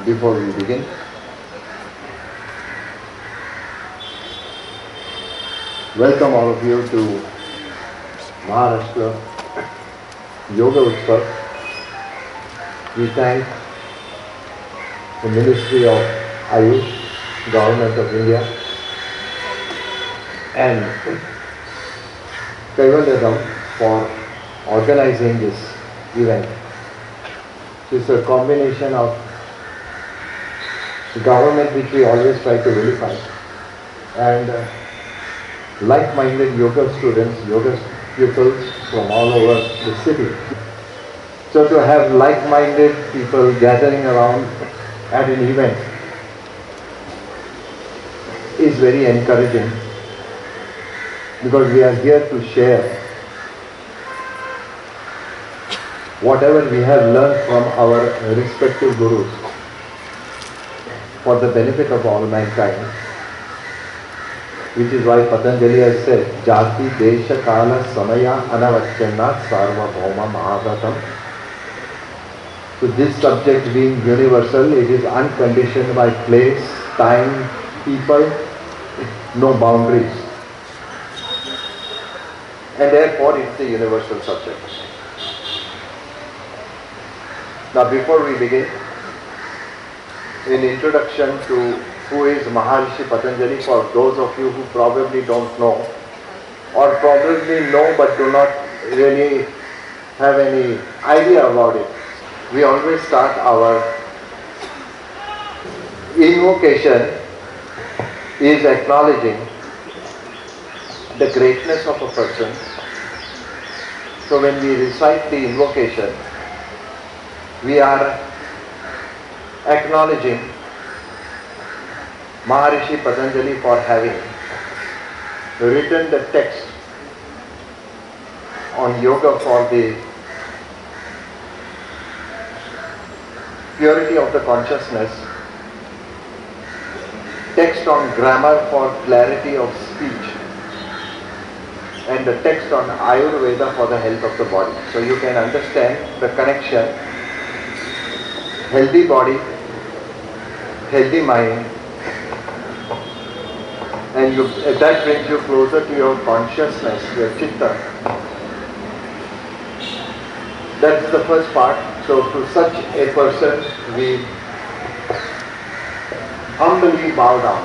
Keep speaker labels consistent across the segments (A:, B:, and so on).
A: before we begin. Welcome all of you to Maharashtra Yoga Utsav. We thank the Ministry of Ayush, Government of India, and Kaivalyadam for organizing this event. It's a combination of the government, which we always try to vilify, and like-minded yoga students, yoga pupils from all over the city. So to have like-minded people gathering around at an event is very encouraging, because we are here to share whatever we have learned from our respective gurus for the benefit of all mankind, which is why Patanjali has said, Jati Desha Kala Samaya Anavachyana Sarva Bhauma Mahavatam. So this subject being universal, it is unconditioned by place, time, people, no boundaries. And therefore it's a universal subject. Now before we begin, in introduction to who is Maharishi Patanjali, for those of you who probably don't know, or probably know but do not really have any idea about it, we always start our invocation is acknowledging the greatness of a person. So when we recite the invocation, we are acknowledging Maharishi Patanjali for having written the text on yoga for the purity of the consciousness, text on grammar for clarity of speech, and the text on Ayurveda for the health of the body. So you can understand the connection. Healthy body, healthy mind, and that brings you closer to your consciousness, your chitta. That's the first part. So to such a person, we humbly bow down.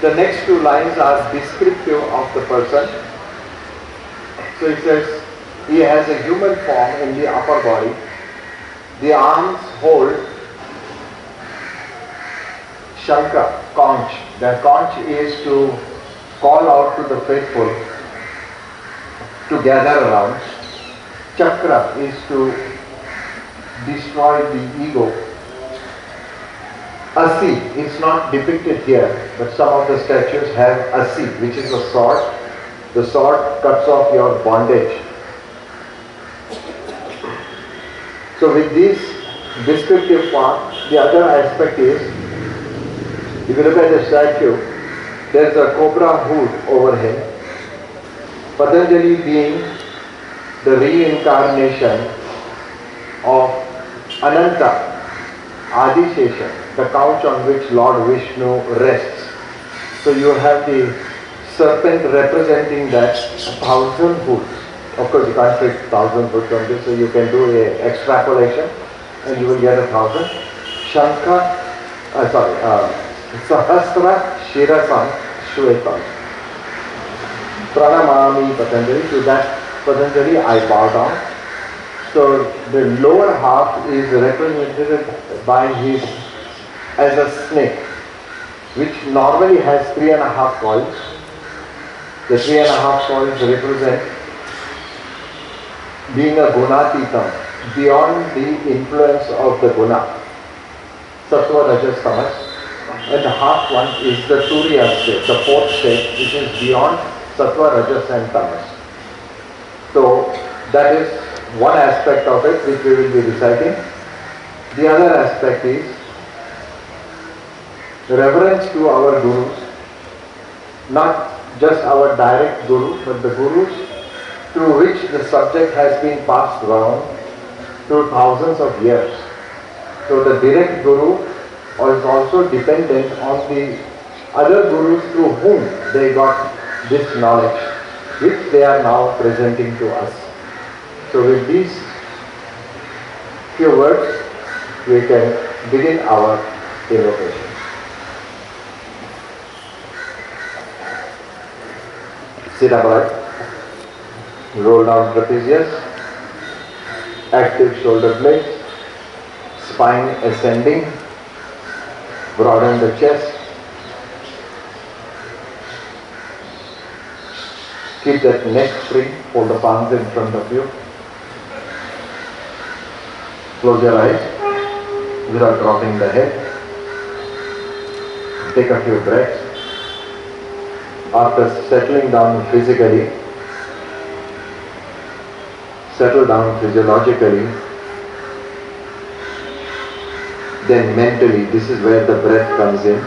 A: The next two lines are descriptive of the person. So it says, he has a human form in the upper body. The arms hold Shanka, conch. The conch is to call out to the faithful to gather around. Chakra is to destroy the ego. Asi is not depicted here, but some of the statues have Asi, which is a sword. The sword cuts off your bondage. So with this descriptive part, the other aspect is, if you look at the statue, there is a cobra hood over him. Patanjali being the reincarnation of Ananta, Adishesha, the couch on which Lord Vishnu rests. So you have the serpent representing that 1,000 hoods. Of course, you can't take 1,000 hoods on this, so you can do an extrapolation and you will get 1,000. Sahasra Shirasam Shvetam. Pranamami Patanjali. To that Patanjali I bow down. So the lower half is represented by his as a snake, which normally has 3.5 coils. The 3.5 coils represent being a gunatitam, beyond the influence of the guna, sattva, rajas, tamas. And the half one is the turiya state, the fourth state, which is beyond sattva, rajas and tamas. So that is one aspect of it which we will be reciting. The other aspect is reverence to our gurus, not just our direct guru, but the gurus through which the subject has been passed around through thousands of years. So the direct guru is also dependent on the other gurus through whom they got this knowledge, which they are now presenting to us. So with these few words, we can begin our invocation. Sit upright, roll down trapezius, active shoulder blades, spine ascending, broaden the chest, keep that neck free, hold the palms in front of you, close your eyes without dropping the head, take a few breaths. After settling down physically, settle down physiologically, then mentally, this is where the breath comes in.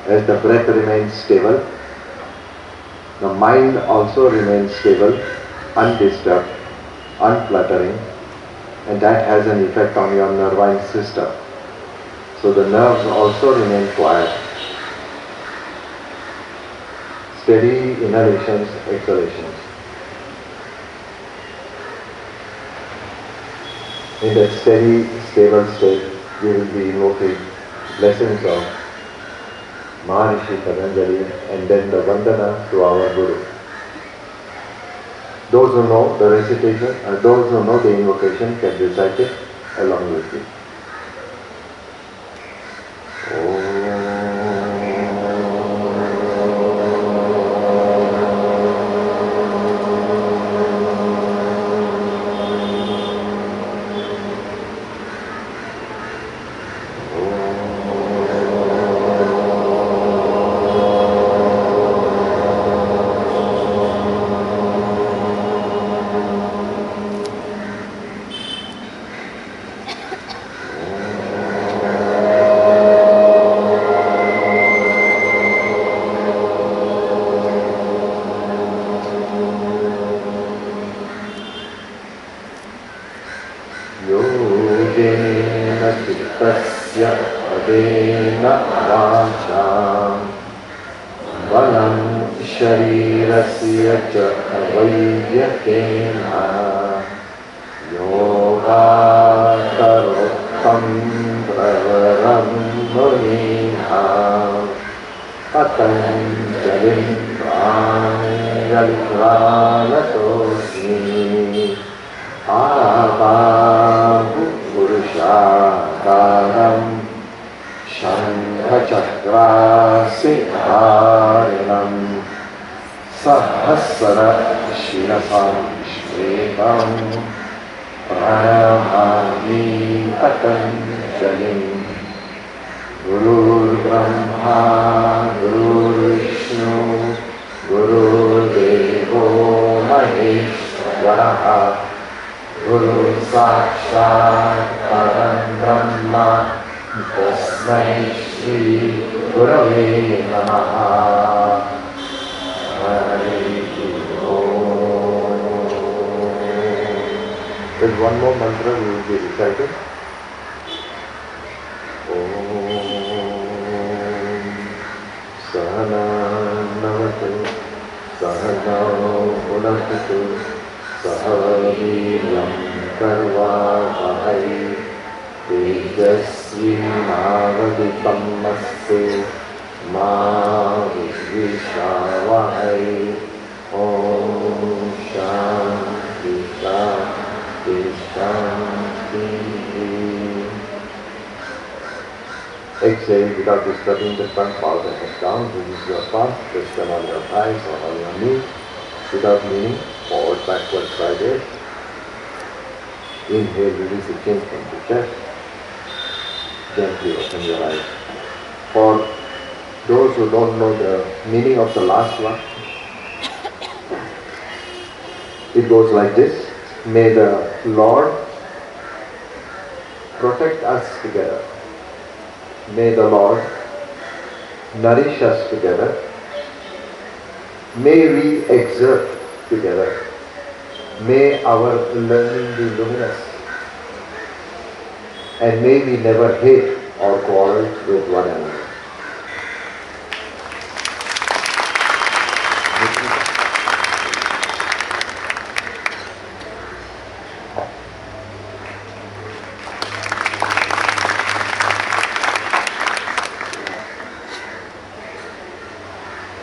A: As the breath remains stable, the mind also remains stable, undisturbed, unfluttering, and that has an effect on your nervine system. So the nerves also remain quiet. Steady inhalations, exhalations. In that steady, stable state, we will be invoking blessings of Maharishi Patanjali and then the Vandana to our Guru. Those who know the recitation, those who know the invocation can recite it along with me. There's one more mantra we will be reciting. Sahana Navatu Sahana Bhunaktu Sahaviryam Karva Vahai Tejasvi Navadipammastu Ma Vishvishawahai Om Shanti Shanti Shanti. Exhale without disturbing the tongue, bow the head down, release your palm, rest them on your thighs or on your knees, without leaning forward, backward, sideways. Inhale, release the chin from the chest. Gently open your eyes. For those who don't know the meaning of the last one, it goes like this. May the Lord protect us together. May the Lord nourish us together. May we exert together. May our learning be luminous. And may we never hate or quarrel with one another.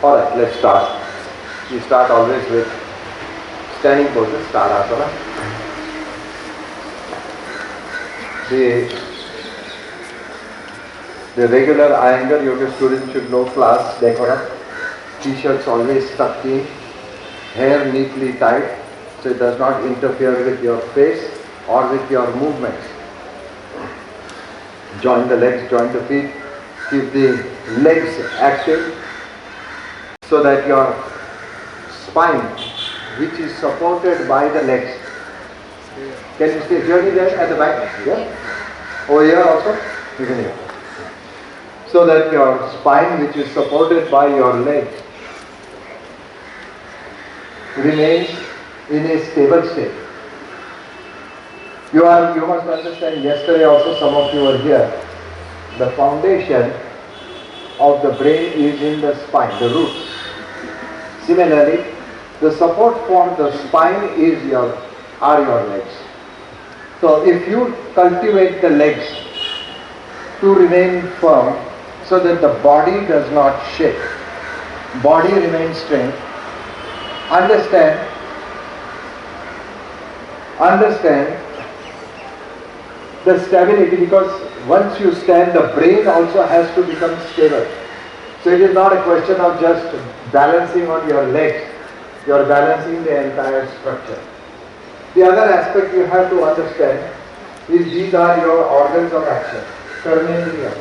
A: Alright, let's start. We start always with standing poses, Tadasana. The regular Iyengar yoga student should know class decorum. T-shirts always tucked in, hair neatly tied so it does not interfere with your face or with your movements. Join the legs, join the feet, keep the legs active so that your spine, which is supported by the legs. Can you see journey there at the back? Yeah? Over here also? You can hear. So that your spine, which is supported by your legs, remains in a stable state. You must understand, yesterday also some of you were here, the foundation of the brain is in the spine, the roots. Similarly, the support for the spine are your legs. So if you cultivate the legs to remain firm so that the body does not shake, body remains straight, understand the stability, because once you stand, the brain also has to become stable. So it is not a question of just balancing on your legs, you are balancing the entire structure. The other aspect you have to understand is these are your organs of action. Karmendriya.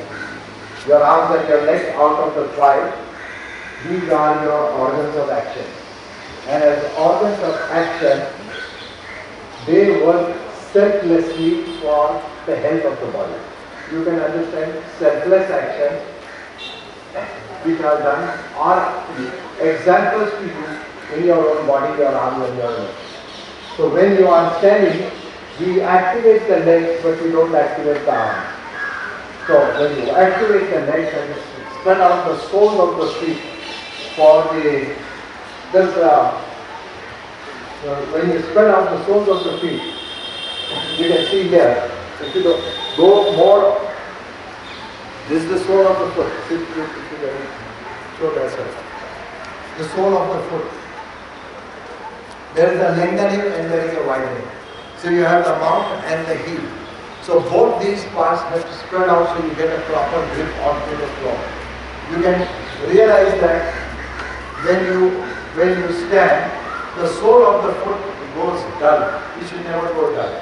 A: Your arms and your legs out of the thigh, these are your organs of action. And as organs of action, they work selflessly for the health of the body. You can understand selfless actions which are done are examples to you in your own body, your arms and your legs. So when you are standing, we activate the legs but we don't activate the arms. So when you activate the legs and spread out the soles of the feet for when you spread out the soles of the feet, you can see here, if you go more, this is the sole of the foot. Show that side. The sole of the foot. There is a lengthening and there is a widening. So you have the mount and the heel. So both these parts have to spread out so you get a proper grip onto the floor. You can realize that when you stand, the sole of the foot goes dull. It should never go dull.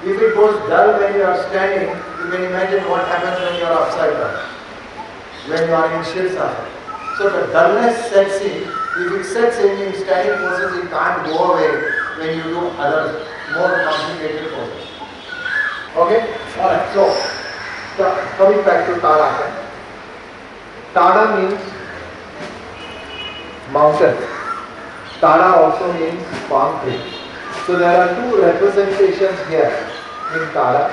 A: If it goes dull when you are standing, you can imagine what happens when you are upside down, when you are in Shirsasana. So the dullness sets in. If it sets in standing poses, it can't go away when you do other more complicated poses. Okay? Alright, so coming back to Tadasana. Tada means mountain. Tada also means palm tree. So there are two representations here in Tada.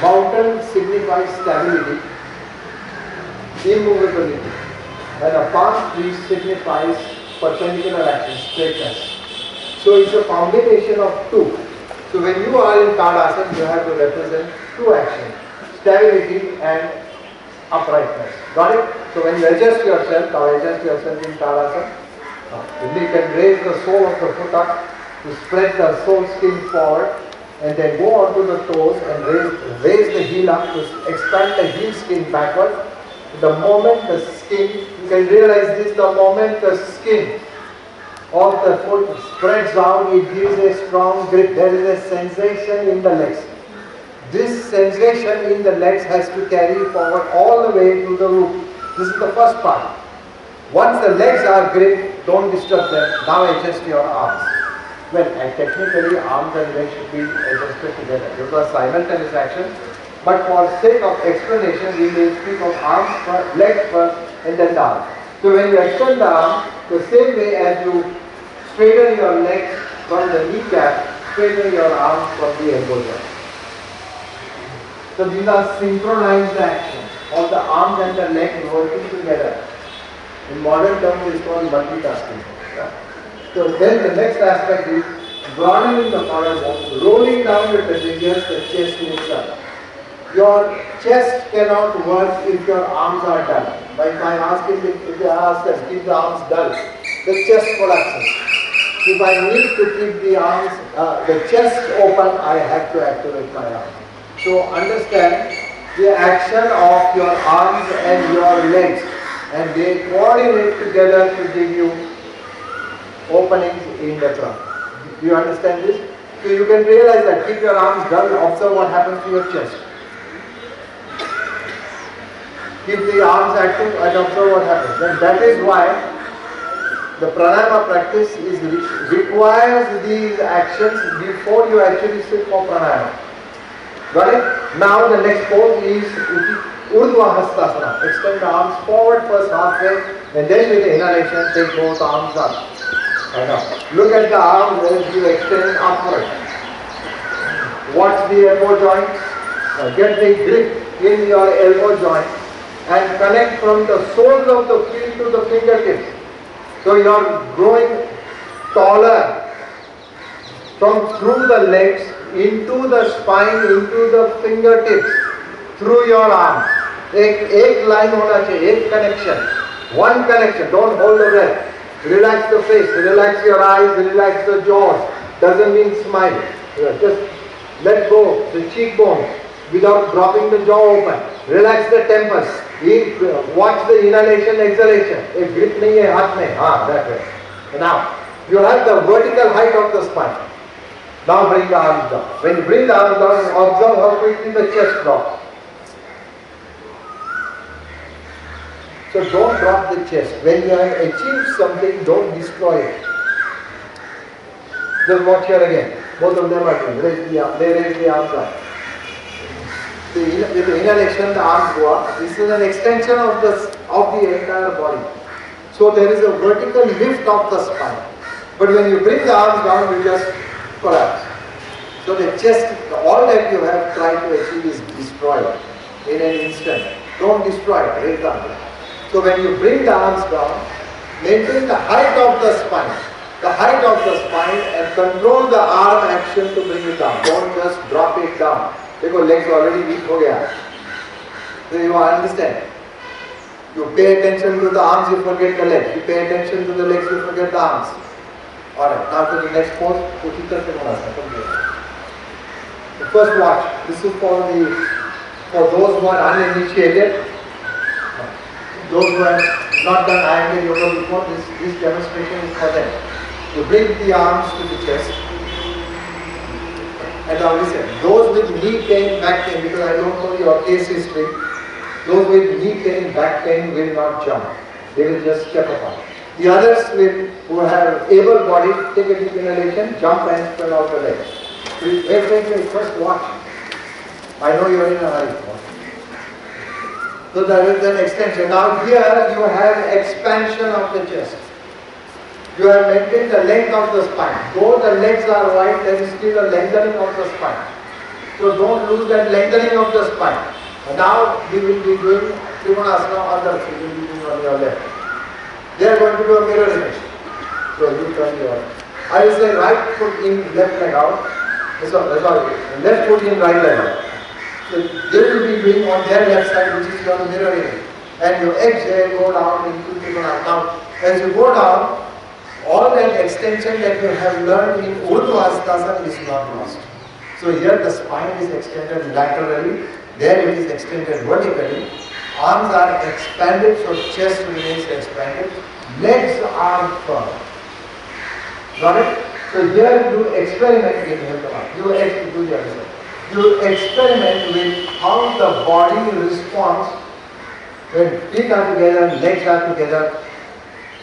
A: Mountain signifies stability, immovability, and a palm tree signifies perpendicular action, straightness. So it's a combination of two. So when you are in Tadasana, you have to represent two actions, stability and uprightness. Got it? So when you adjust yourself in Tadasana, you can raise the sole of the foot up to spread the sole skin forward and then go onto the toes and raise the heel up to expand the heel skin backward. The moment the skin, you can realize this, the moment the skin of the foot spreads out, it gives a strong grip. There is a sensation in the legs. This sensation in the legs has to carry forward all the way to the root. This is the first part. Once the legs are gripped, don't disturb them. Now adjust your arms. Well, and technically arms and legs should be adjusted together. It was simultaneous action. But for sake of explanation, we will speak of arms first, legs first, and then the arm. So when you extend the arm, the same way as you straighten your legs from the kneecap, straighten your arms from the elbow joint. So these are synchronized actions of the arms and the legs working together. In modern terms, it's called multitasking. Yeah. So then the next aspect is broadening the collarbone, rolling down the fingers, the chest moves up. Your chest cannot work if your arms are dull. But if I ask them, keep the arms dull, the chest collapses. If I need to keep the arms, the chest open, I have to activate my arms. So understand the action of your arms and your legs, and they coordinate together to give you openings in the trunk. Do you understand this? So you can realize that. Keep your arms dull, observe what happens to your chest. Keep the arms active and observe what happens. And that is why the pranayama practice requires these actions before you actually sit for pranayama. Got it? Now the next pose is Urdhva Hastasana. Extend the arms forward first halfway, and then with the inhalation take both arms up. Look at the arms as you extend upward. Watch the elbow joint. Get the grip in your elbow joint and connect from the soles of the feet to the fingertips. So you are growing taller from through the legs into the spine, into the fingertips, through your arm. एक line होना चाहिए, एक connection, one connection. Don't hold the breath. Relax the face, relax your eyes, relax the jaws. Doesn't mean smile. Just let go the cheekbones without dropping the jaw open. Relax the temples. Watch the inhalation, exhalation. एक grip नहीं है हाथ में. That way. Now you have the vertical height of the spine. Now bring the arms down. When you bring the arms down, observe how quickly the chest drops. So don't drop the chest. When you have achieved something, don't destroy it. Just watch here again. Both of them are doing. They raise the arms up. With the inhalation, the arms go up. This is an extension of the entire body. So there is a vertical lift of the spine. But when you bring the arms down, you just collapse. So the chest, all that you have tried to achieve is destroyed in an instant. Don't destroy it. Raise the arms. So when you bring the arms down, maintain the height of the spine. The height of the spine and control the arm action to bring it down. Don't just drop it down. Because legs already weak ho gaya. So you understand. You pay attention to the arms, you forget the legs. You pay attention to the legs, you forget the arms. Alright, now to the next pose. The first watch. This is for those who are uninitiated. Those who have not done Iyengar yoga before, this demonstration is for them. You bring the arms to the chest. And now listen, those with knee pain, back pain, because I don't know your case history, those with knee pain, back pain will not jump. They will just step apart. The others who have able body, take a deep inhalation, jump and spread out the legs. Wait, first watch. I know you are in a hurry. So there is an extension. Now here you have expansion of the chest. You have maintained the length of the spine. Though the legs are wide, there is still a lengthening of the spine. So don't lose that lengthening of the spine. And now we will be doing Trikonasana on the left. We will be doing on your left. They are going to do a mirror image. So you turn your. I will say right foot in, left leg out. Sorry, left foot in, right leg out. So they will be doing on their left side, which is your mirror image. And your exhale go down into Trikonasana. Now, as you go down, all that extension that you have learned in Urdhva Hastasana is not lost. So here the spine is extended laterally, there it is extended vertically. Arms are expanded, so chest remains expanded. Legs are firm. Got it? So here you experiment with You experiment with how the body responds when feet are together, legs are together,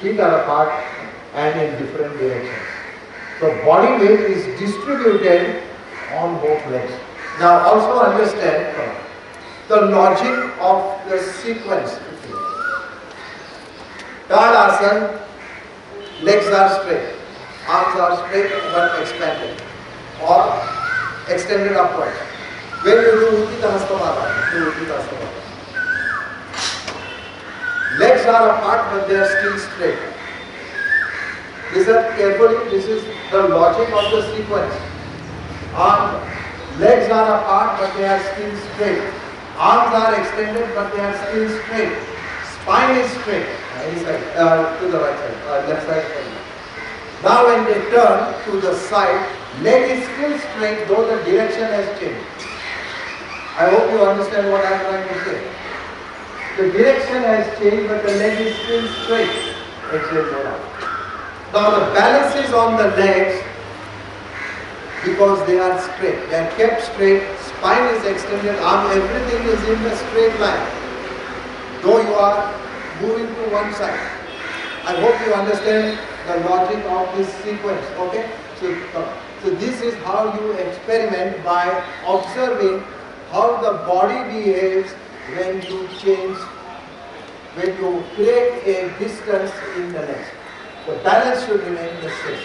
A: feet are apart and in different directions. So body weight is distributed on both legs. Now also understand the logic of the sequence. Tadasana, legs are straight, arms are straight but expanded or extended upward.
B: When you do Uddita Hastabata, do Uddita Hastabata. Legs are apart but they are still straight. Listen carefully, this is the logic of the sequence. Legs are apart but they are still straight. Arms are extended but they are still straight. Spine is straight. Inside, to the right side, left side. Now when they turn to the side, leg is still straight though the direction has changed. I hope you understand what I am trying to say. The direction has changed but the leg is still straight. Exhale, go down. Now the balance is on the legs because they are straight. They are kept straight, spine is extended, arm, everything is in the straight line. Though you are moving to one side. I hope you understand the logic of this sequence. Okay? So this is how you experiment by observing how the body behaves when you change, when you create a distance in the legs. The balance should remain the same.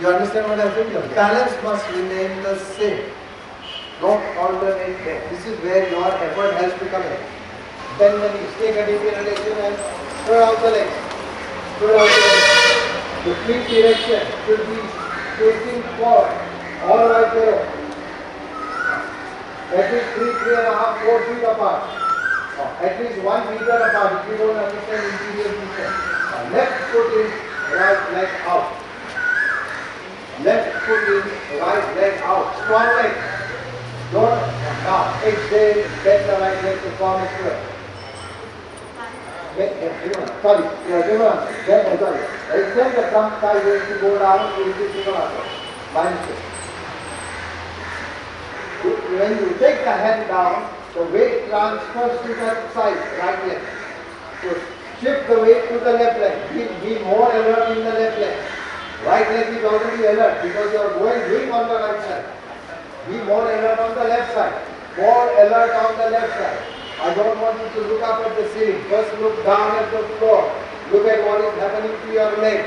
B: You understand what I'm saying? The balance must remain the same. Don't alternate them. This is where your effort has to come in. Then when you take a deep inhalation and throw out the legs. Throw out the legs. The feet direction should be facing forward. All right there. At least 3.5, 4 feet apart. At least 1 meter apart if you don't understand interior feature. Left foot is right leg out. Left foot is right leg out. Strong leg. Don't. Now exhale, bend the right leg to form a square. Sorry. Extend the thumb sideways to go down into Srinivasa. Mindset. When you take the hand down, the weight transfers to the side, right leg. So shift the weight to the left leg. Be more alert in the left leg. Right leg is already alert because you are going on the right side. Be more alert on the left side. More alert on the left side. I don't want you to look up at the ceiling. First look down at the floor. Look at what is happening to your leg.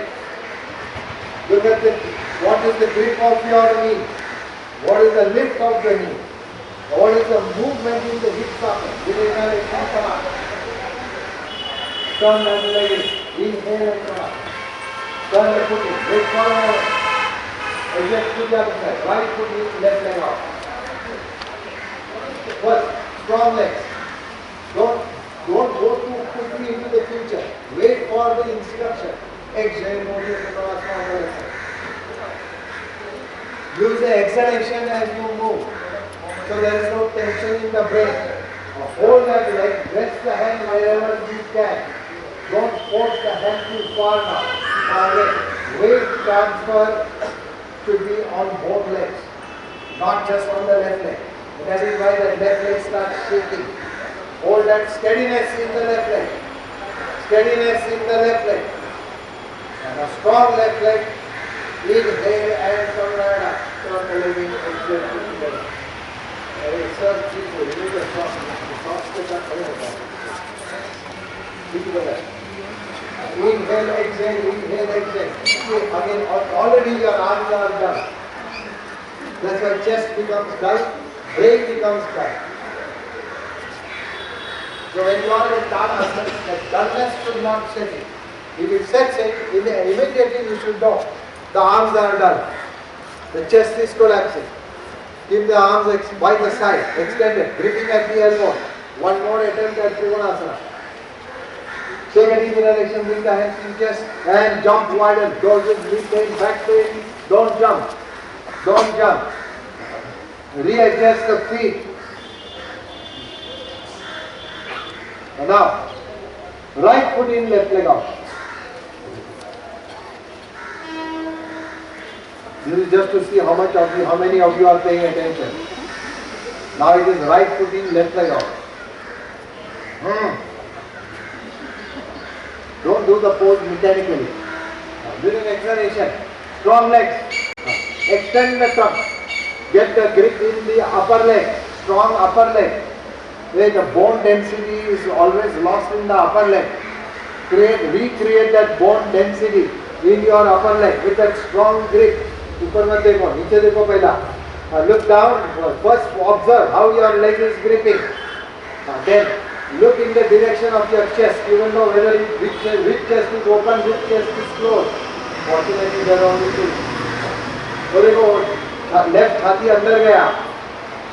B: Look at what is the grip of your knee. What is the lift of the knee. What is the movement in the hip socket? Inhale, come up. Turn and leg in. Inhale and come up. Turn the foot in. Wait for a moment. Exhale to the other side. Right foot in, left leg out. First, strong legs. Don't go too quickly into the future. Wait for the instruction. Exhale, move your Uttanasana on the left side. Use the exhalation as you move. So there is no tension in the brain. Hold that leg, rest the hand wherever you can. Don't force the hand too far now. Weight transfer should be on both legs, not just on the left leg. That is why the left leg starts shaking. Hold that steadiness in the left leg. Steadiness in the left leg. And a strong left leg. Inhale and come right up. Turn the leg in, exhale to the left. Sir, please remove the socks. The socks के साथ खड़े होता है. ठीक है. Inhale, exhale, inhale, exhale. Again, already your arms are done. That's why chest becomes dull, brain becomes dull. So when you are in Dhanasana, the dullness should not set in. If it sets in, immediately you should know the arms are dull. The chest is collapsing. Keep the arms by the side, extended, gripping at the elbow. One more attempt at Trikonasana. Take a deep inhalation, bring the hands to chest and jump wider. Dorsal, knee pain, back pain. Don't jump. Don't jump. Readjust the feet. And now, right foot in, left leg out. This is just to see how many of you are paying attention. Now it is right foot in, left leg out. Don't do the pose mechanically. During exhalation, strong legs. Extend the trunk. Get the grip in the upper leg. Strong upper leg. Where the bone density is always lost in the upper leg. Recreate that bone density in your upper leg with that strong grip. ऊपर मत देखो, नीचे देखो पहला.
A: Look down. First observe how your leg is gripping. Then look in the direction of your chest. You will know whether which chest is open, which chest is closed. Fortunately, there are only two. वो देखो left छाती अंदर गया.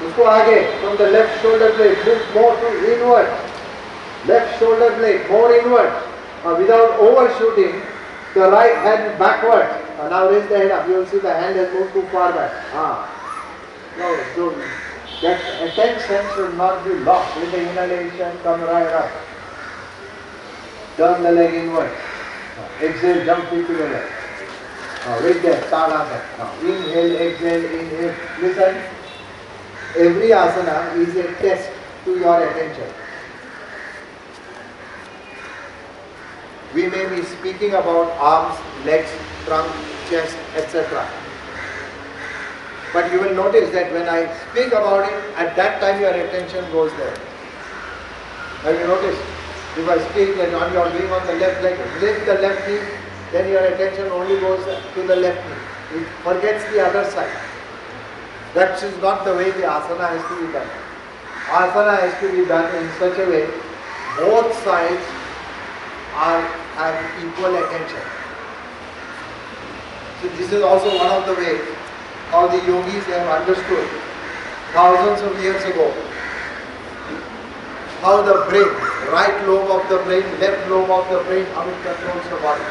A: उसको आगे from the left shoulder blade move more to inward. Left shoulder blade more inward. Without overshooting the right hand backward. Now raise the head up. You will see the hand has moved too far back. No, so that attention should not be lost. With the inhalation, come right up. Turn the leg inward. Exhale, jump feet together. Right there, Tadasana. Inhale, exhale, inhale. Listen, every asana is a test to your attention. We may be speaking about arms, legs, trunk, chest, etc. But you will notice that when I speak about it, at that time your attention goes there. Have you noticed? If I speak that on your being on the left leg, lift the left knee, then your attention only goes to the left knee. It forgets the other side. That is not the way the asana has to be done. Asana has to be done in such a way, both sides have equal attention. So this is also one of the ways how the yogis have understood thousands of years ago how the brain, right lobe of the brain, left lobe of the brain, how it controls the body.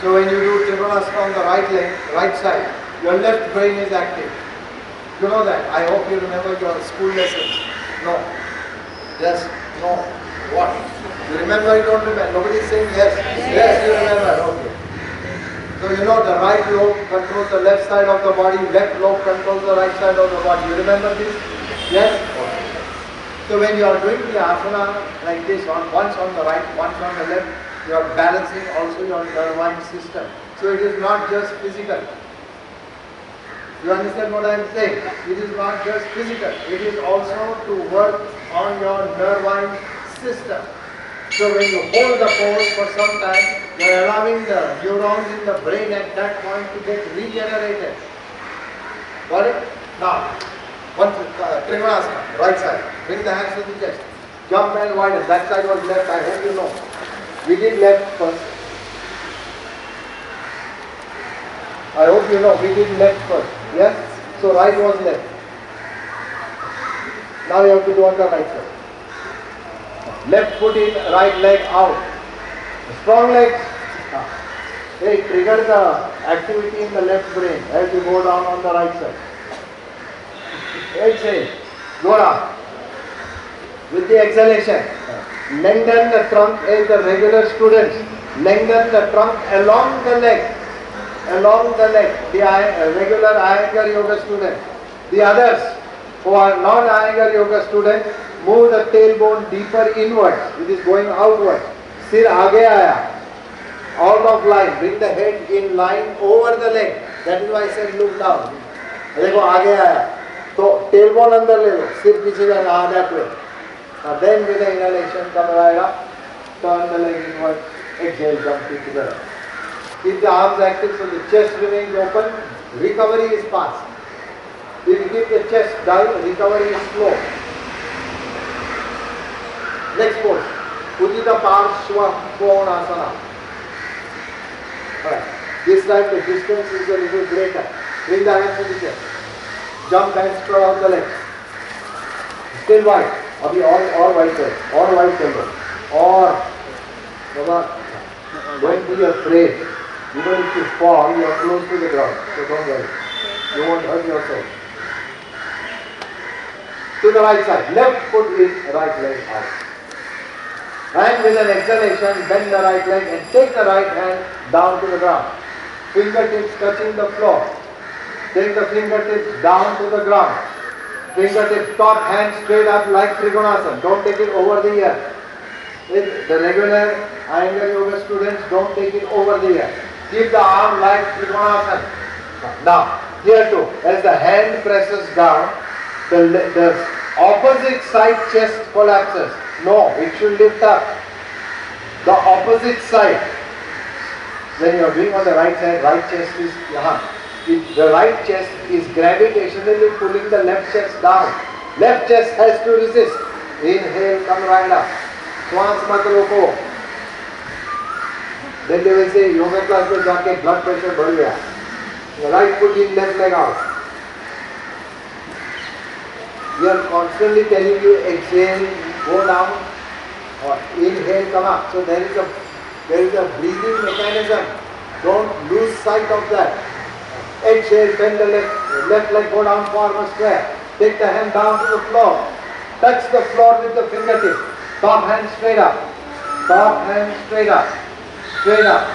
A: So when you do Trikonasana on the right leg, right side, your left brain is active. You know that. I hope you remember your school lessons. No. Yes. No. What? You remember, you don't remember? Nobody is saying yes. Yes, you remember. Okay. So you know the right lobe controls the left side of the body, left lobe controls the right side of the body. You remember this? Yes? Okay. So when you are doing the asana like this, once on the right, once on the left, you are balancing also your nervine system. So it is not just physical. You understand what I am saying? It is not just physical. It is also to work on your nervine system. So when you hold the pose for some time, you are allowing the neurons in the brain at that point to get regenerated. Got it? Now, one Trikonasana, right side. Bring the hands to the chest. Jump and widen. That side was left. I hope you know. We did left first. I hope you know. We did left first. Yes? So right was left. Now you have to do on the right side. Left foot in, right leg out. Strong legs. Hey, trigger the activity in the left brain as you go down on the right side. Exhale. Go down. With the exhalation, lengthen the trunk as the regular students. Lengthen the trunk along the leg. Along the leg. The regular Iyengar yoga student. The others who are non-Iyengar yoga students, move the tailbone deeper inwards. It is going outward. Sir aage aaya. Out of line. Bring the head in line over the leg. That is why I said look down. देखो आगे आया. तो tailbone अंदर ले लो. सिर पीछे जाना that way. Then with the inhalation come right up. Turn the leg inward. Exhale, jump feet together. Keep the arms active so the chest remains open. Recovery is fast. If you keep the chest dull, recovery is slow. Next pose. Ujjita Parshva Konasana. Alright. This time the distance is a little greater. Bring the hands to the chest. Jump and spread out the legs. Still wide. Abhi or wide leg. Or wide elbow. Or Baba, don't be afraid. Even if you fall, you are close to the ground. So don't worry. You won't hurt yourself. To the right side. Left foot is right leg out. And with an exhalation, bend the right leg and take the right hand down to the ground. Fingertips touching the floor. Take the fingertips down to the ground. Fingertips top, hand straight up like Trikonasana. Don't take it over the ear. With the regular Iyengar yoga students, don't take it over the ear. Keep the arm like Trikonasana. Now, here too, as the hand presses down, the opposite side chest collapses. No, it should lift up. The opposite side. When you are doing on the right side, right chest is yahan. the right chest is gravitationally pulling the left chest down. Left chest has to resist. Inhale, come right up. श्वास मत रोको. Then they will say yoga class में जाके blood pressure बढ़ गया. Right foot in, left leg out. We are constantly telling you exhale, go down, or inhale, come up. So there is a breathing mechanism. Don't lose sight of that. Exhale, bend the left leg, go down, form a square. Take the hand down to the floor. Touch the floor with the fingertips. Top hand straight up. Top hand straight up. Straight up.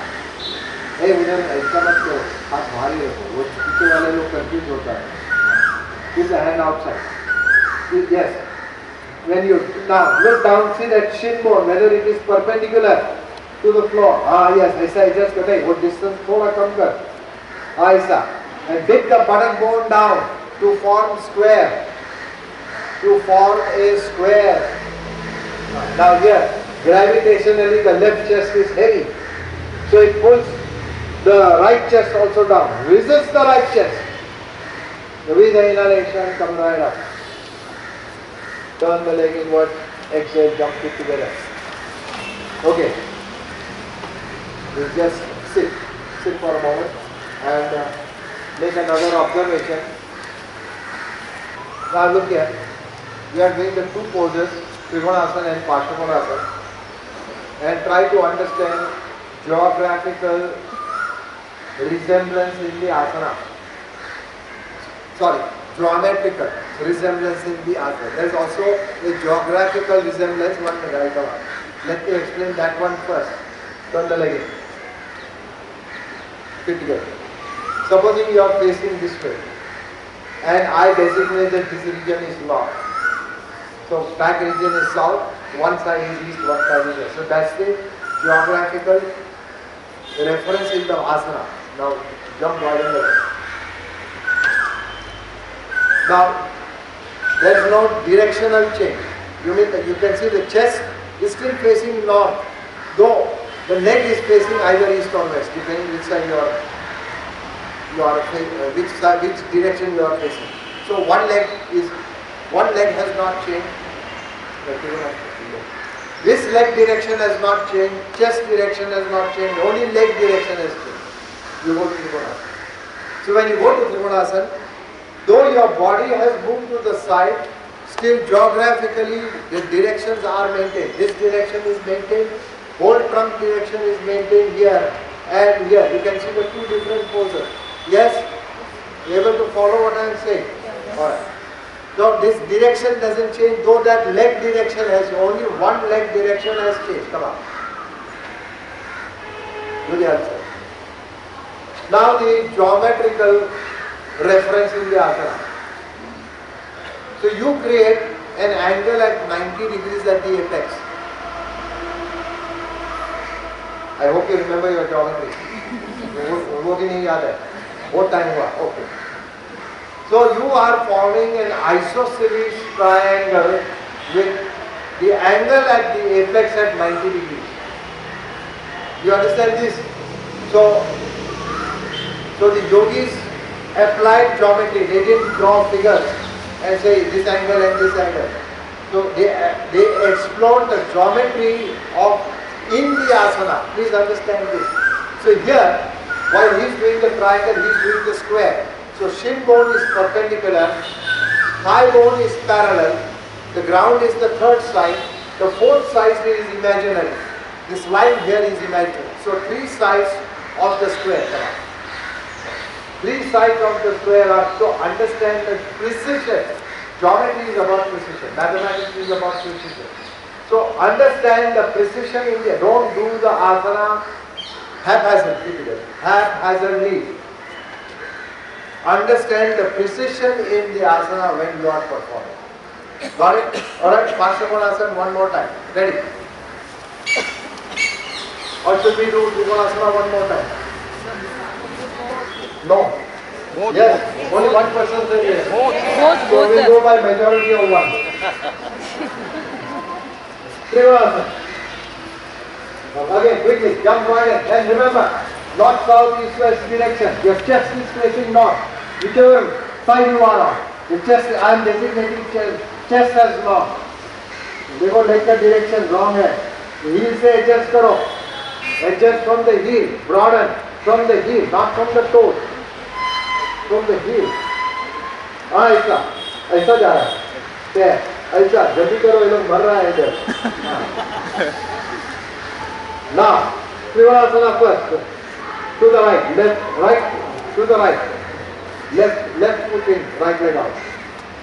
A: Hey, उधर ऐसा मत करो. हाथ भारी रखो. वो पीछे वाले लोग confused होता है. Keep the hand outside. Yes. When you now look down, see that shin bone, whether it is perpendicular to the floor. Yes, ऐसा adjust करते हैं. वो distance थोड़ा कम कर. ऐसा. And dip the buttock bone down to form square. To form a square. Now here, gravitationally the left chest is heavy. So it pulls the right chest also down. Resist the right chest. With the inhalation, come right up. Turn the leg inward. Exhale, jump it together. Okay. We'll just sit. Sit for a moment and make another observation. Now look here. We are doing the two poses, Trikonasana and Parsvakonasana, and try to understand geographical resemblance in the asana. Sorry, geometrical resemblance in the asana. There is also a geographical resemblance. One minute, I come up. Let me explain that one first. Turn the leg in. Sit together. Supposing you are facing this way, and I designate that this region is north. So back region is south, one side is east, one side is west. So that's the geographical reference in the asana. Now jump right in the leg. Now there is no directional change. You can see the chest is still facing north, though the neck is facing either east or west, depending which side which direction you are facing. So one leg has not changed. This leg direction has not changed, chest direction has not changed, only leg direction has changed. You go to Trikonasana. So when you go to Trikonasana, though your body has moved to the side, still geographically the directions are maintained. This direction is maintained, whole trunk direction is maintained here and here. You can see the two different poses. Yes? You able to follow what I am saying? Alright. So this direction doesn't change, though that leg direction has, only one leg direction has changed. Come on. Do the other side. Now the geometrical reference in the asana. So you create an angle at 90 degrees at the apex. I hope you remember your geometry. वो भी नहीं याद है. What time हुआ? Okay. So you are forming an isosceles triangle with the angle at the apex at 90 degrees. You understand this? So the yogis applied geometry. They didn't draw figures and say this angle and this angle. So they explored the geometry of in the asana. Please understand this. So here, while he is doing the triangle, he is doing the square. So shin bone is perpendicular, thigh bone is parallel, the ground is the third side, the fourth side is imaginary. This line here is imaginary. So three sides of the square. Three sides of the square are, so understand the precision. Geometry is about precision, mathematics is about precision. So understand the precision in there. Don't do the asana haphazardly. Understand the precision in the asana when you are performing. Got it? Alright, Parsvakonasana one more time. Ready? Or should we do Trikonasana one more time? No.
C: Both.
A: Yes, only one person said yes.
C: Both.
A: So we will go by majority of one. Trikonasana. Again, quickly, jump right in. And remember, North, south, east, west direction. Your chest is facing north. Whichever side you are on. The chest, I am designating chest as north. देखो leg का direction wrong है. Heel से adjust करो. Adjust from the heel. Broaden from the heel, not from the toes. From the heel. हाँ ऐसा जा रहा है. ऐसा जल्दी करो, ये लोग मर रहा है इधर. Now, Trikonasana first. To the right, right, to the right. Left foot in, right leg out.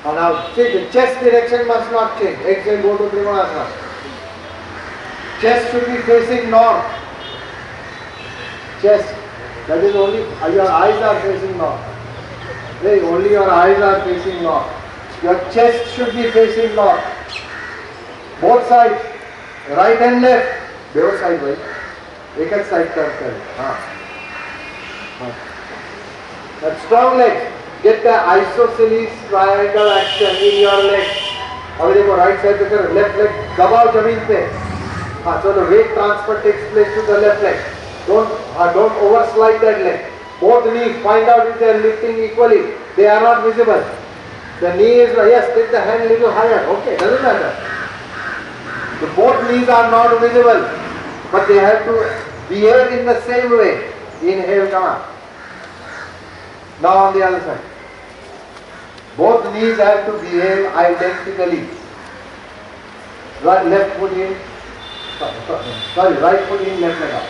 A: And now, see, the chest direction must not change. Exhale, go to Trikonasana. Chest should be facing north. Chest. That is only, your eyes are facing north. Hey, only your eyes are facing north. Your chest should be facing north. Both sides, right and left. Both sides, right? एक एक side turn करें. हाँ. That strong legs. Get the isosceles triangle action in your legs. अब देखो right side पे करो, left leg दबाओ जमीन पे. हाँ, so the weight transfer takes place to the left leg. Don't overslide that leg. Both knees, find out if they are lifting equally. They are not visible. The knee is, yes, take the hand a little higher. Okay, doesn't matter. The both knees are not visible, but they have to behave in the same way. Inhale, come on. Now on the other side. Both knees have to behave identically. Right, left foot in. Sorry, right foot in, left leg out.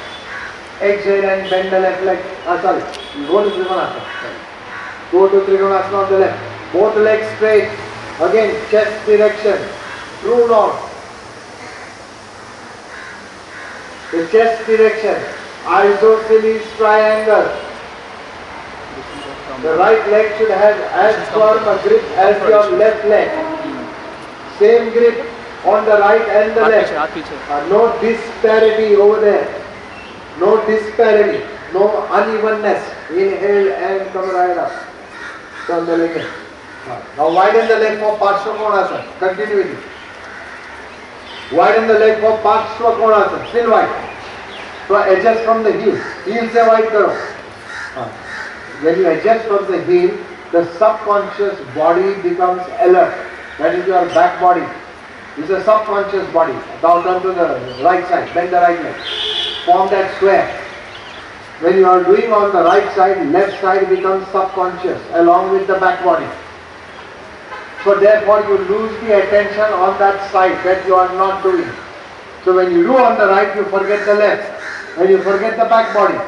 A: Exhale and bend the left leg. Sorry, go to Trikonasana. Go to Trikonasana on the left. Both legs straight. Again, chest direction. True north. The chest direction. Isosceles triangle. The right leg should have as firm a grip as your left leg. Same grip on the right and the left. No disparity over there. No disparity. No unevenness. Inhale and come right up. Turn the leg in. Now widen the leg for Parshva Continue with it. Widen the leg for Parshva Still wide. So adjust from the heel. Heel se wide karo. When you adjust from the heel, the subconscious body becomes alert. That is your back body. This is a subconscious body. Now turn to the right side. Bend the right leg. Form that square. When you are doing on the right side, left side becomes subconscious along with the back body. So therefore you lose the attention on that side that you are not doing. So when you do on the right, you forget the left. And you forget the back body.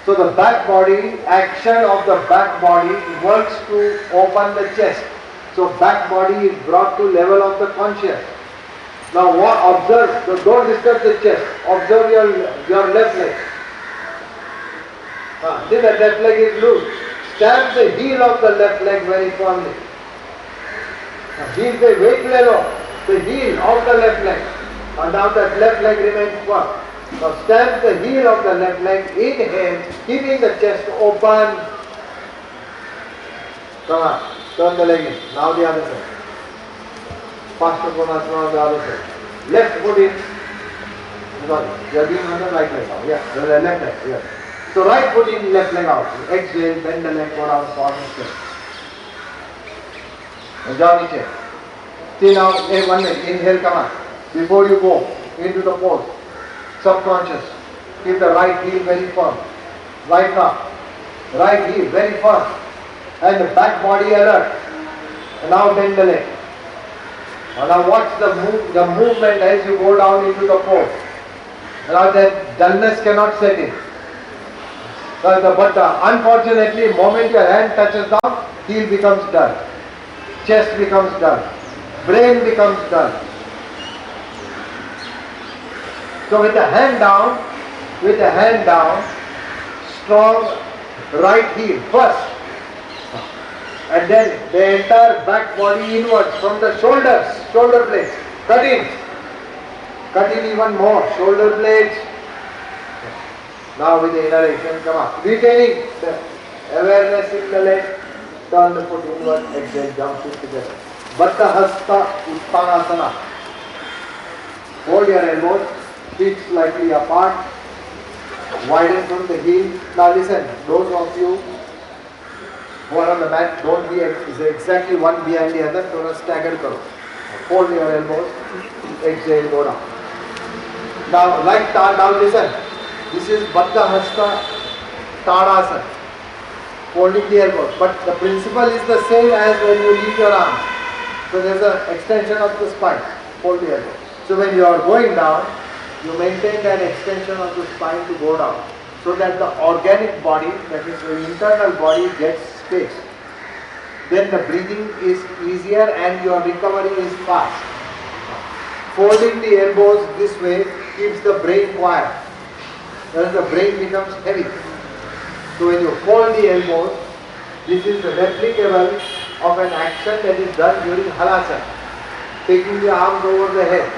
A: So the back body, action of the back body works to open the chest. So back body is brought to level of the conscious. Now observe, so don't disturb the chest. Observe your left leg. See, the left leg is loose. Stamp the heel of the left leg very firmly. Heel पे weight ले लो. The heel of the left leg. And now that left leg remains firm. Now stamp the heel of the left leg. Inhale, keeping the chest open. Come on, turn the leg in. Now the other side. Parsvakonasana on the other side. Left foot in. Sorry, you are doing on the right leg now. Yeah, the left leg. Yeah. So right foot in, left leg out. Exhale, bend the leg, go down, forward step. And down the chest. See now, 1 minute. Inhale, come on. Before you go into the pose, subconscious, keep the right heel very firm. Right now, right heel very firm. And the back body alert. And now bend the leg. And now watch the movement as you go down into the pose. Now that dullness cannot set in. But unfortunately, moment your hand touches down, heel becomes dull. Chest becomes dull. Brain becomes dull. So with the hand down, strong right heel first. And then the entire back body inwards from the shoulders, shoulder blades. Cut in even more, shoulder blades. Now with the inhalation, come on. Retaining the awareness in the leg, turn the foot inward, exhale, jump it together. Baddha Hasta Uttanasana. Hold your elbows, feet slightly apart. widen from the heel. Now listen, those of you who are on the mat, don't be exactly one behind the other, थोड़ा stagger करो. Fold your elbows, exhale, go down. Now now listen, this is Baddha Hasta Tadasana, folding the elbows, but the principle is the same as when you leave your arms. So there is an extension of the spine, fold the elbow. So when you are going down, you maintain that extension of the spine to go down, so that the organic body, that is the internal body, gets space. Then the breathing is easier and your recovery is fast. Folding the elbows this way keeps the brain quiet, whereas the brain becomes heavy. So when you fold the elbows, this is replicable of an action that is done during halasana, taking the arms over the head.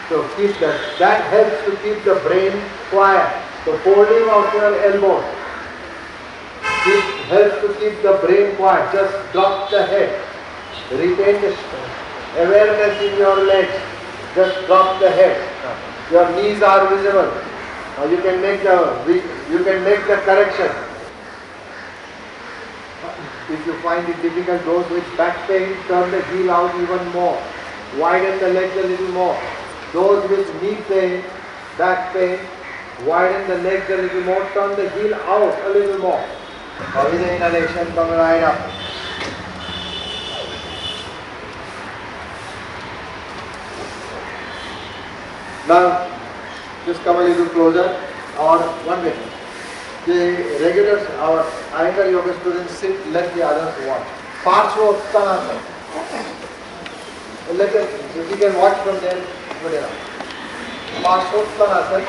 A: So keep that. That helps to keep the brain quiet. The folding of your elbows helps to keep the brain quiet. Just drop the head. Retain the awareness in your legs. Just drop the head. Your knees are visible. You can make the correction. If you find it difficult, those with back pain, turn the heel out even more. Widen the legs a little more. Those with knee pain, back pain, widen the legs a little more, turn the heel out a little more. With the inhalation, come right up. Now, just come a little closer, or 1 minute. The regulars, our Iyengar yoga students sit, let the others watch. Parshvottanasana. Let them, if you can watch from there, put it up. Parshvottanasana.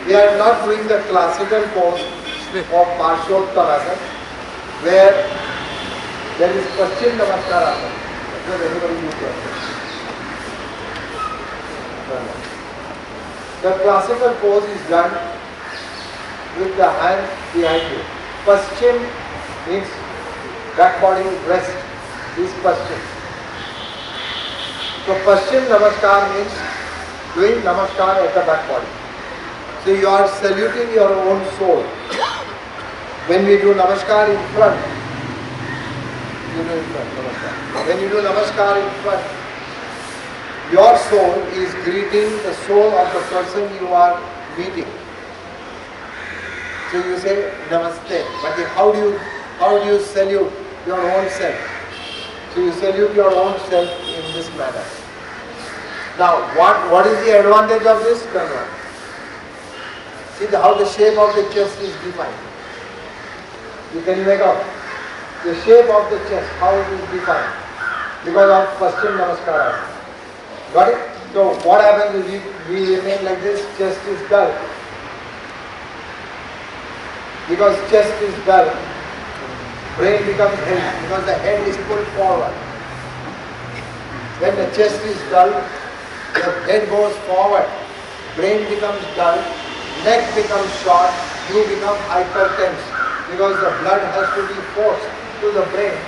A: We are not doing the classical pose of Parshvottanasana, where there is Paschim Namaskarasana. Does anybody do that? The classical pose is done with the hands behind you. Paschim means back body rest. This Paschim. So Paschim Namaskar means doing Namaskar at the back body. So you are saluting your own soul. When we do Namaskar in front, you do in front, Namaskar. When you do Namaskar in front, your soul is greeting the soul of the person you are meeting. So you say Namaste, but how do you salute your own self? So you salute your own self in this manner. Now, what is the advantage of this? See how the shape of the chest is defined. You can make out the shape of the chest, how it is defined, because of Paschim Namaskara. Got it? So what happens is we remain like this, chest is dull. Because chest is dull, brain becomes heavy, because the head is pulled forward. When the chest is dull, the head goes forward, brain becomes dull, neck becomes short, you become hypertense, because the blood has to be forced to the brain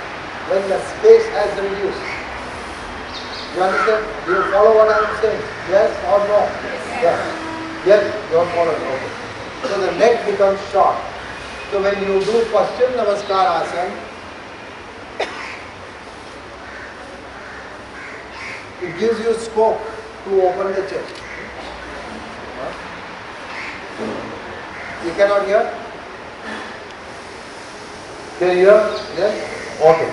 A: when the space has reduced. You understand? Do you follow what I am saying? Yes or no? Yes. Yes, you don't follow. Okay. So the neck becomes short. So when you do Paschim Namaskar Asana, it gives you scope to open the chest. You cannot hear? Can you hear? Yes? Okay.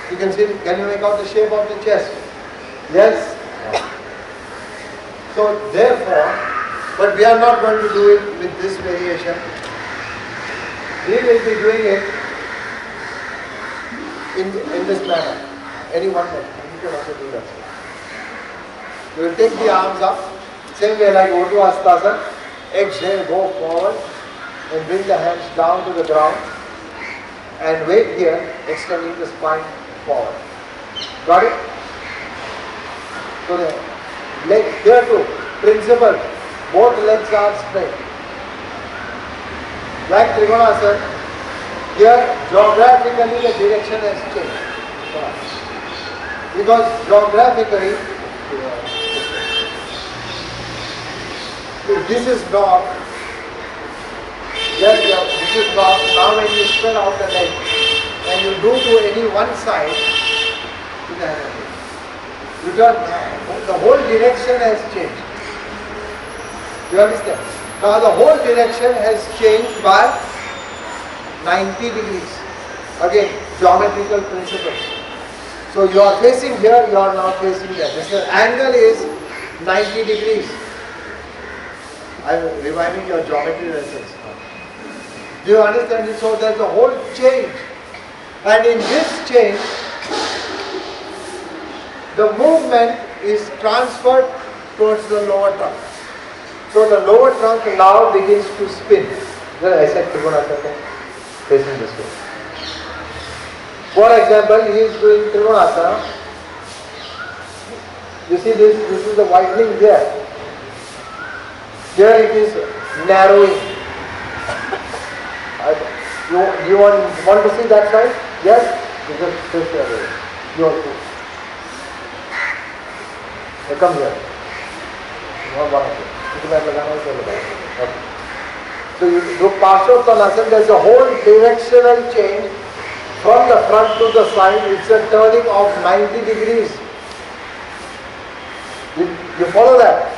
A: You can see, can you make out the shape of the chest? Yes? So therefore, but we are not going to do it with this variation. We will be doing it in this manner. Any one way. You can also do that. You will take the arms up, same way like Urdhva Hastasana. Exhale, go forward and bring the hands down to the ground and wait here, extending the spine forward. Got it? So the leg, here too, principle, both legs are straight. Like Trikonasana, here geographically the direction has changed. Because geographically, if this is north,
B: Just this is now when you spread out the leg and you do to any one side, you turn, the whole direction has changed. You understand? Now the whole direction has changed by 90 degrees. Again, geometrical principles. So you are facing here, you are now facing there. This angle is 90 degrees. I am reviving your geometry lessons. Do you understand it? So there is a whole change. And in this change, the movement is transferred towards the lower trunk. So the lower trunk now begins to spin. Facing this way. For example, he is doing Trikonasana. You see this is the widening there. Here it is narrowing. You want to see that side? Yes? Just you want to. Come here. Okay. So you do Parsvottanasana, there is a whole directional change from the front to the side. It's a turning of 90 degrees. You follow that?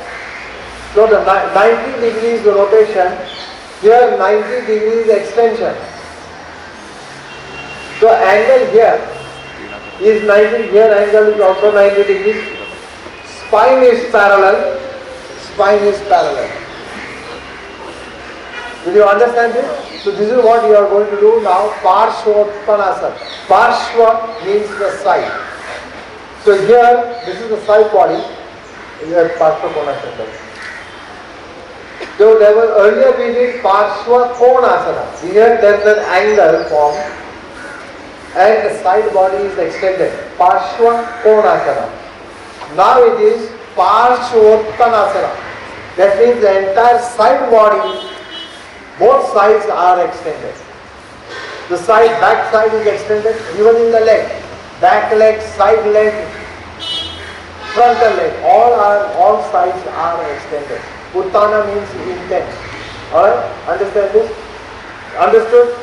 B: So the 90 degrees rotation, here 90 degrees extension. So angle here is 90, here angle is also 90 degrees. Spine is parallel. Spine is parallel. Did you understand this? So this is what you are going to do now, Parsvottanasana. Parshva means the side. So here, this is the side body. Here Parsvakonasana. So there was earlier we did Parsvakonasana. Here there is an angle formed and the side body is extended. Parsvakonasana. Now it is Parsvottanasana. That means the entire side body, both sides are extended. The back side is extended, even in the leg. Back leg, side leg, frontal leg, all sides are extended. Uttana means intent. Alright? Understand this? Understood?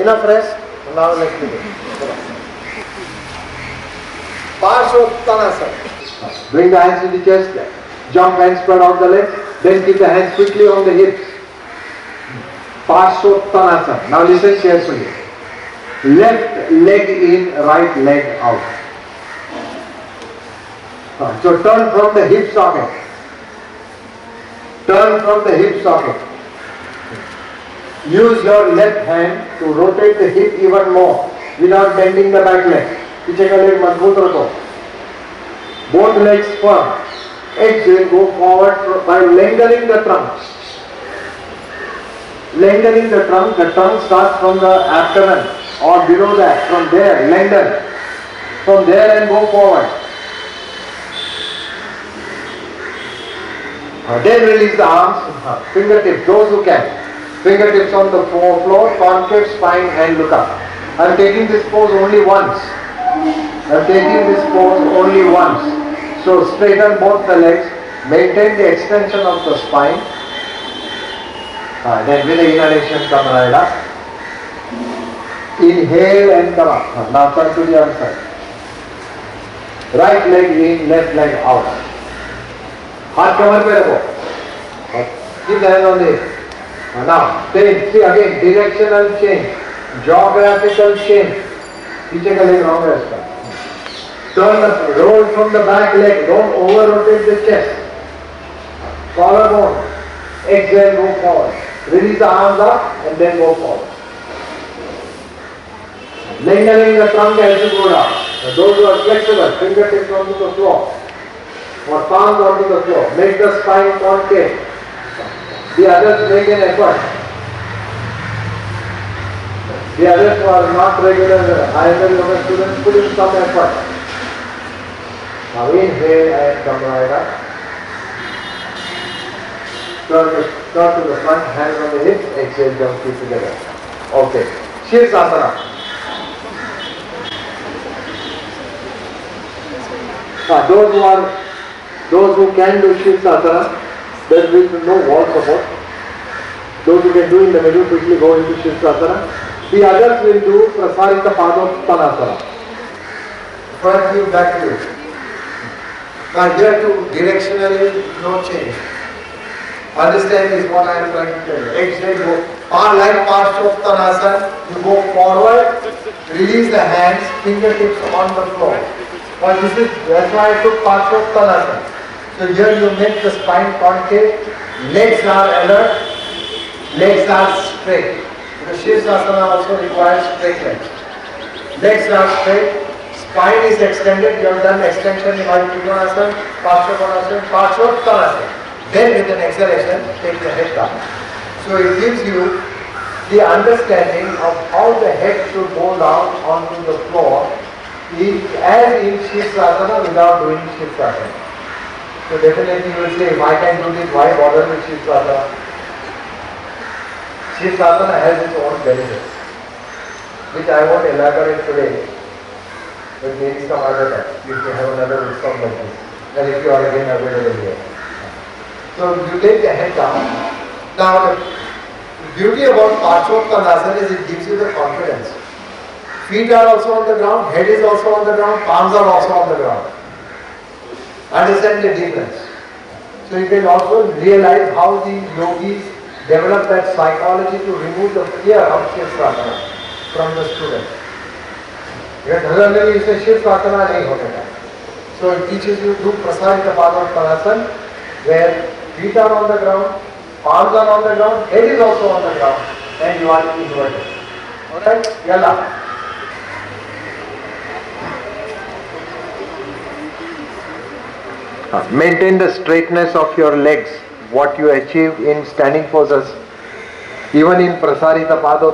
B: Enough rest. Now let's begin. Parsvottanasana. Bring the hands to the chest. Jump and spread out the legs. Then keep the hands quickly on the hips. Parsvottanasana. Now listen carefully. Left leg in, right leg out. So turn from the hip socket. Turn from the hip socket. Use your left hand to rotate the hip even more without bending the back leg. पीछे का leg मजबूत रखो. Both legs firm. Exhale, go forward by lengthening the trunk. Lengthening the trunk starts from the abdomen or below that. From there, lengthen. From there and go forward. Then release the arms, fingertips, those who can. Fingertips on the floor, concave spine and look up. I am taking this pose only once. So straighten both the legs, maintain the extension of the spine. Then with the inhalation come right up. Inhale and come up. Now turn to the other side. Right leg in, left leg out. Heart कमर पे रखो. Keep the hand on this. Now, see again, directional change, geographical change. पीछे का leg wrong है इसका. Roll from the back leg. Don't over rotate the chest. Collarbone. Exhale, go forward. Release the arms up and then go forward. Lengthening the trunk as you go down. Those who are flexible, fingertips onto the floor. Or palms onto the floor. Make the spine concave. The others make an effort. The others who are not regular higher yoga students put in some effort. Now inhale and come right up. Turn to the front, hands on the hips, exhale, jump feet together. Okay. Shirsasana. Those who can do Shirsasana, there will be no wall support.
A: Those who can do in the middle quickly go into Shirsasana. The others will do Prasarita Padottanasana.
B: Front view, back view. Now here to directionally no change. Understand is what I am trying to tell you. Exhale, go. Like Parshvottanasana, you go forward, release the hands, fingertips on the floor. But that's why I took Parshvottanasana. So here you make the spine concave, legs are alert, legs are straight. Because Shirsasana also requires straight legs. Legs are straight, spine is extended, you have done extension in Trikonasana, Parshvottanasana. Then with an exhalation, take the head down. So it gives you the understanding of how the head should go down onto the floor as in Shirsasana without doing Shirsasana. So definitely you will say, if I can do this, why bother with Shirsasana? Shirsasana has its own benefits, which I won't elaborate today, but maybe some other time, if you have another wisdom like this, and if you are again available here. So you take the head down. Now the beauty about Parshvottanasana is it gives you the confidence. Feet are also on the ground, head is also on the ground, palms are also on the ground. Understand the difference. So you can also realize how the yogis develop that psychology to remove the fear of Shirsasana from the student. Because generally you say Shirsasana nahi hota. So it teaches you to Prasarita Padottanasana where feet are on the ground, palms are on the ground, head is also on the ground, and you are inverted. Alright? Yalla. Maintain the straightness of your legs, what you achieved in standing poses, even in Prasarita Padottanasana.